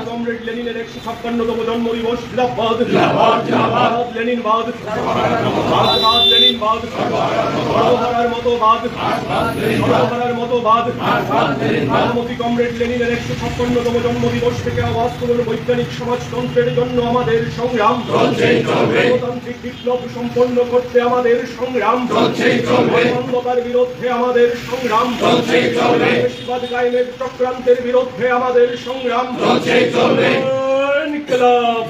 Comrade লেনিনের 156তম জন্মদিবস জিন্দাবাদ। লেনিনবাদ, লেনিনবাদ, সর্বহারার মতবাদ, সর্বহারার মতবাদ। মহামতি কমরেড লেনিনের 156তম জন্মদিবস থেকে আওয়াজ তুলুন বৈজ্ঞানিক সমাজতন্ত্রের জন্য আমাদের সংগ্রাম। গণতান্ত্রিক বিপ্লব সম্পন্ন করতে আমাদের সংগ্রাম। অন্ধকার বিরুদ্ধে আমাদের সংগ্রাম। বেশিবাদ কায়েমের চক্রান্তের বিরুদ্ধে আমাদের সংগ্রাম। ইনকিলাব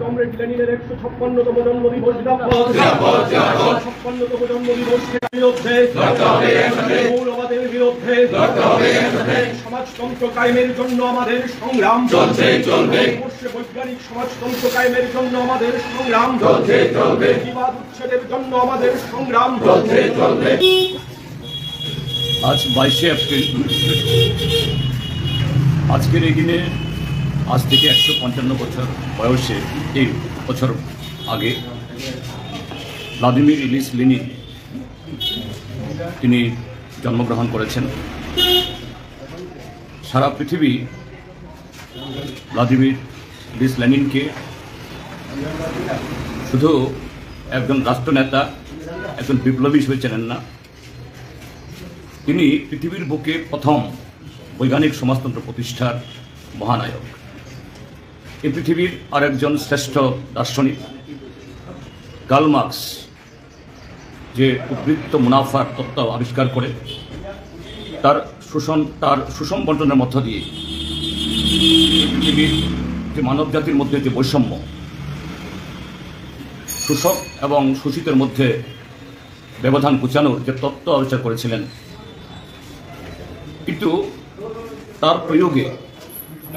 কমরেড লেনিনের 156তম জন্মদিবস জিন্দাবাদ। 156তম জন্মদিবসের বিরুদ্ধে, মৌলবাদের বিরুদ্ধে, সমাজতন্ত্র কায়েমের জন্য আমাদের সংগ্রাম চলছে। বৈজ্ঞানিক সমাজতন্ত্র কায়েমের জন্য আমাদের সংগ্রাম চলছে। বিবাদ উচ্ছেদের জন্য আমাদের সংগ্রাম চলছে। আজ 22শে এপ্রিল। আজকের এই দিনে আজ থেকে 155 বছর বয়সে, এই বছর আগে ভ্লাদিমির ইলিচ লেনিন তিনি জন্মগ্রহণ করেছেন। সারা পৃথিবী ভ্লাদিমির ইলিচ লেনিনকে শুধু একজন রাষ্ট্রনেতা, একজন বিপ্লবী হিসেবে চেনেন না, তিনি পৃথিবীর বুকে প্রথম বৈজ্ঞানিক সমাজতন্ত্র প্রতিষ্ঠার মহানায়ক। এই পৃথিবীর আরেকজন শ্রেষ্ঠ দার্শনিক কার্ল মার্কস, যে উদ্বৃত্ত মুনাফার তত্ত্ব আবিষ্কার করে তার শোষণ বন্টনের মধ্য দিয়ে পৃথিবীর যে মানব জাতির মধ্যে যে বৈষম্য, শোষক এবং শোষিতের মধ্যে ব্যবধান ঘুচানোর যে তত্ত্ব আবিষ্কার করেছিলেন, কিন্তু তার প্রয়োগে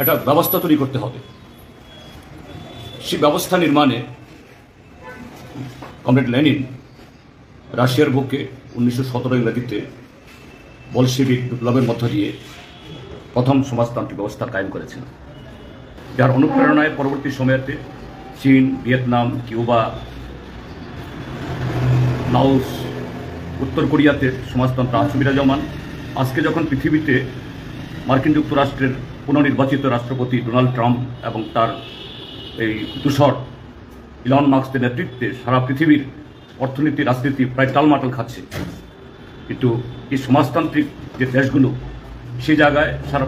একটা ব্যবস্থা তৈরি করতে হবে। সেই ব্যবস্থা নির্মাণে কমরেড লেনিন রাশিয়ার বুকে 1917 ইংরেজিতে বলশেভিক বিপ্লবের মধ্য দিয়ে প্রথম সমাজতান্ত্রিক ব্যবস্থা কায়েম করেছেন, যার অনুপ্রেরণায় পরবর্তী সময়েতে চীন, ভিয়েতনাম, কিউবা, লাওস, উত্তর কোরিয়াতে সমাজতন্ত্র আছে বিরাজমান। আজকে যখন পৃথিবীতে মার্কিন যুক্তরাষ্ট্রের পুনর্নির্বাচিত রাষ্ট্রপতি ডোনাল্ড ট্রাম্প এবং তার এই দূষর ইলন মাস্কের নেতৃত্বে সারা পৃথিবীর অর্থনীতি, রাজনীতি প্রায় টালমাটাল খাচ্ছে, কিন্তু এই সমাজতান্ত্রিক যে দেশগুলো, সেই জায়গায় সারা